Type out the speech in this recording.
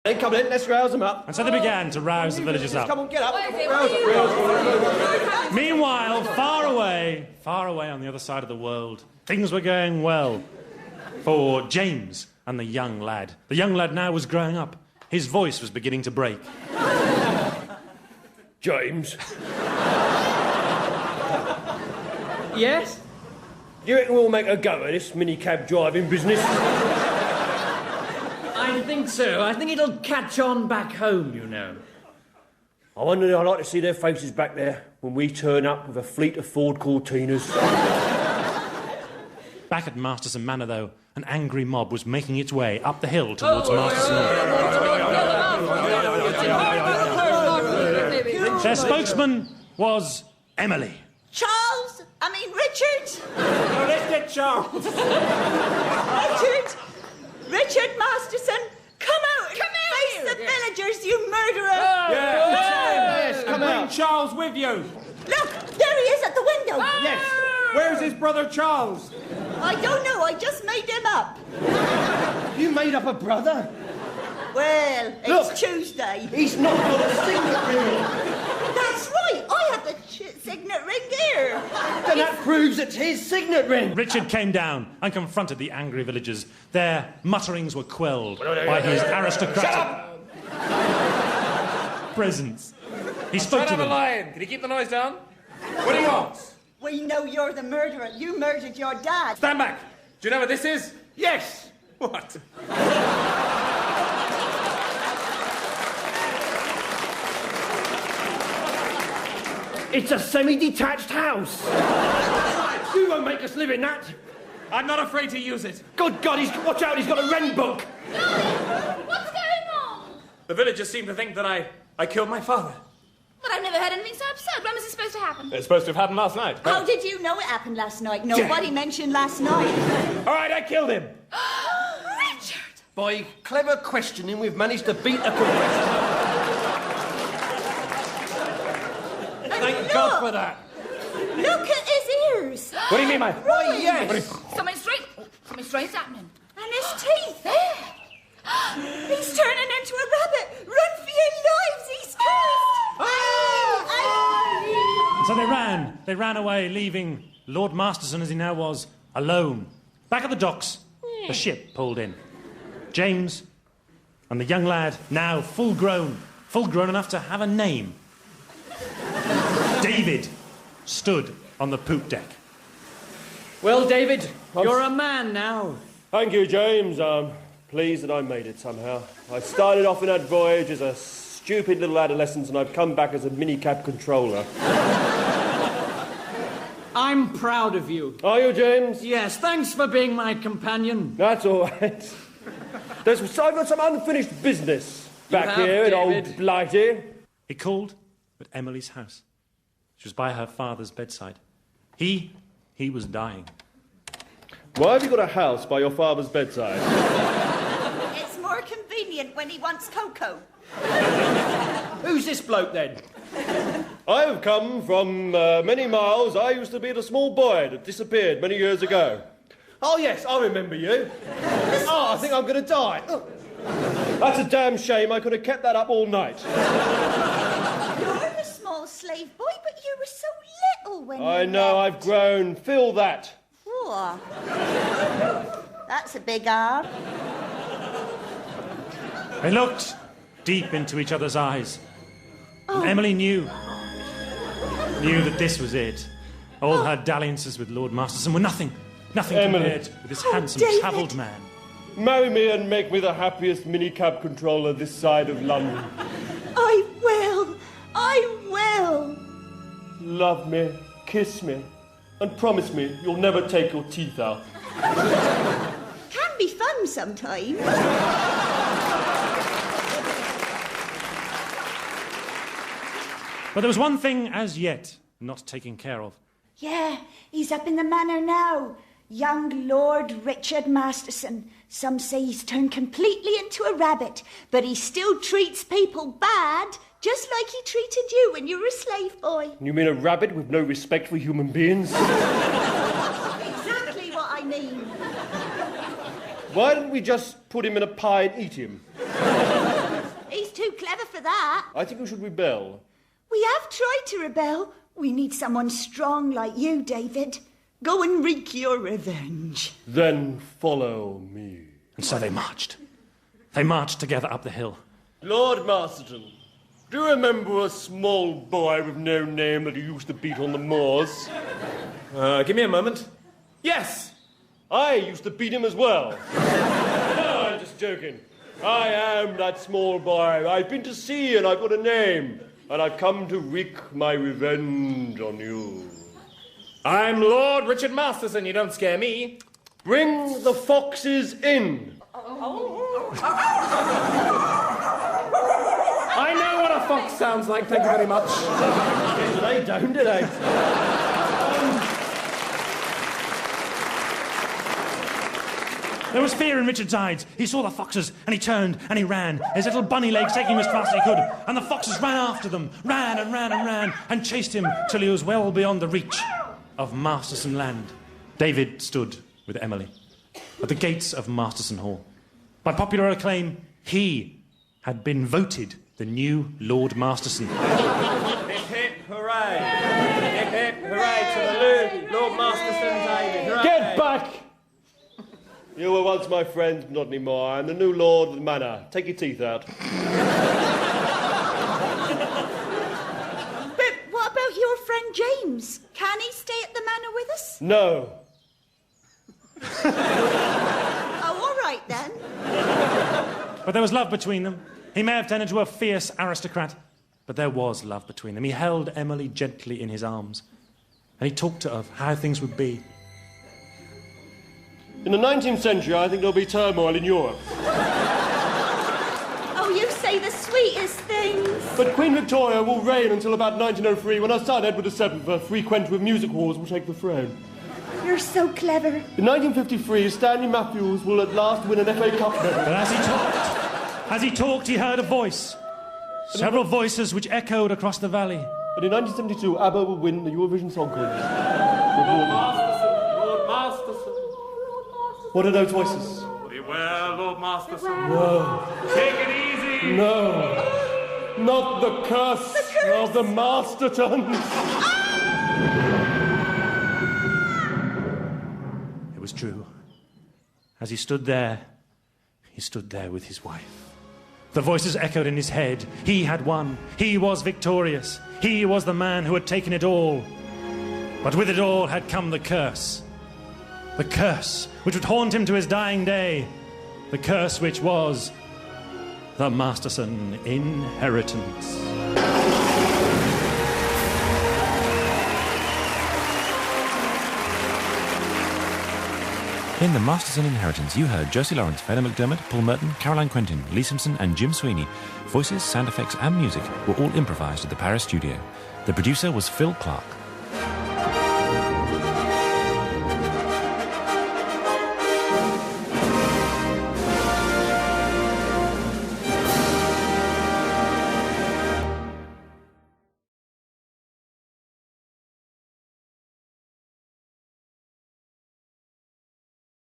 Hey, come in, let's rouse them up. And so they began to rouse the villagers up. Come on, get up. Rouse up. Meanwhile, far away on the other side of the world, things were going well for James and the young lad. The young lad now was growing up. His voice was beginning to break. James. Yes? Do you reckon we'll make a go at this minicab driving business? I think so. I think it'll catch on back home, you know. I wonder, I'd like to see their faces back there when we turn up with a fleet of Ford Cortinas. Back at Masterson Manor, though, an angry mob was making its way up the hill towards Masterson. Their spokesman was Emily. Richard! Oh, let's get Charles. Richard Masterson, come out! Come face the villagers, you murderer! Yes, come Bring out. Charles with you. Look, there he is at the window! Yes. Where's his brother Charles? I don't know, I just made him up. You made up a brother? Well, it's Look. Tuesday. He's not got a signet ring. That's right, I have the signet ring here. Then that proves it's his signet ring. Richard came down and confronted the angry villagers. Their mutterings were quelled by his aristocratic presence. He spoke to Son of a them. lion. Can you keep the noise down? What do you want? We know you're the murderer. You murdered your dad. Stand back. Do you know what this is? Yes. What? It's a semi-detached house. You won't make us live in that. I'm not afraid to use it. Good God, watch out, he's got a rent book. What's going on? The villagers seem to think that I killed my father. But I've never heard anything so absurd. When was it supposed to happen? It's supposed to have happened last night. How did you know it happened last night? Nobody mentioned last night. All right, I killed him. Richard! By clever questioning, we've managed to beat a confession. Thank God for that. Look at his ears. What do you mean, mate? Why, yes. Something strange happening. And his teeth. He's turning into a rabbit. Run for your lives. He's cursed. And so they ran away, leaving Lord Masterson, as he now was, alone. Back at the docks, the ship pulled in. James and the young lad, now full grown enough to have a name, David, stood on the poop deck. Well, David, you're a man now. Thank you, James. I'm pleased that I made it somehow. I started off in that voyage as a stupid little adolescent, and I've come back as a minicab controller. I'm proud of you. Are you, James? Yes, thanks for being my companion. That's all right. I've got some unfinished business back here in old Blighty. He called at Emily's house. She was by her father's bedside. He was dying. Why have you got a house by your father's bedside? It's more convenient when he wants cocoa. Who's this bloke, then? I have come from many miles. I used to be the small boy that disappeared many years ago. Oh, yes, I remember you. I think I'm going to die. That's a damn shame. I could have kept that up all night. You're a small slave boy, but you were so little when I you know, left. I've grown. Feel that. Whoa. That's a big arm. They looked deep into each other's eyes. And Emily knew that this was it. All her dalliances with Lord Masterson were nothing Emily. compared with this handsome, David. travelled man. Marry me and make me the happiest minicab controller this side of London. I will. Love me, kiss me, and promise me you'll never take your teeth out. Can be fun sometimes. But there was one thing as yet not taken care of. Yeah, he's up in the manor now. Young Lord Richard Masterson. Some say he's turned completely into a rabbit, but he still treats people bad, just like he treated you when you were a slave boy. You mean a rabbit with no respect for human beings? Exactly what I mean. Why didn't we just put him in a pie and eat him? clever for that. I think we should rebel. We have tried to rebel. We need someone strong like you, David. Go and wreak your revenge. Then follow me. And so they marched. They marched together up the hill. Lord Masterson, do you remember a small boy with no name that you used to beat on the moors? Give me a moment. Yes! I used to beat him as well. No, I'm just joking. I am that small boy. I've been to sea and I've got a name. And I've come to wreak my revenge on you. I'm Lord Richard Masterson. You don't scare me. Bring the foxes in. I know what a fox sounds like. Thank you very much. They don't, do they? There was fear in Richard's eyes. He saw the foxes, and he turned, and he ran, his little bunny legs taking him as fast as he could. And the foxes ran after them, ran and ran and ran, and chased him till he was well beyond the reach of Masterson land. David stood with Emily at the gates of Masterson Hall. By popular acclaim, he had been voted the new Lord Masterson. Hip, hip, hooray. Hip, hip, hooray to the Lord Masterson, David. Hooray. Get back! You were once my friends, but not anymore. I'm the new lord of the manor. Take your teeth out. But what about your friend James? Can he stay at the manor with us? No. Oh, all right then. But there was love between them. He may have turned into a fierce aristocrat, but there was love between them. He held Emily gently in his arms, and he talked to her of how things would be. In the 19th century, I think there'll be turmoil in Europe. Oh, you say the sweetest things. But Queen Victoria will reign until about 1903, when her son Edward VII, a frequenter of music halls, will take the throne. You're so clever. In 1953, Stanley Matthews will at last win an FA Cup medal. But as he talked, he heard a voice. Several voices which echoed across the valley. And in 1972, ABBA will win the Eurovision Song Contest. Lord Masterson. What are those voices? Beware, Lord Masterson. No. Take it easy. No. Not the curse of the Mastersons. It was true. As he stood there with his wife. The voices echoed in his head. He had won. He was victorious. He was the man who had taken it all. But with it all had come the curse. The curse which would haunt him to his dying day. The curse which was the Masterson Inheritance. In The Masterson Inheritance, you heard Josie Lawrance, Phelim Mcdermott, Paul Merton, Caroline Quentin, Lee Simpson and Jim Sweeney. Voices, sound effects and music were all improvised at the Paris studio. The producer was Phil Clark.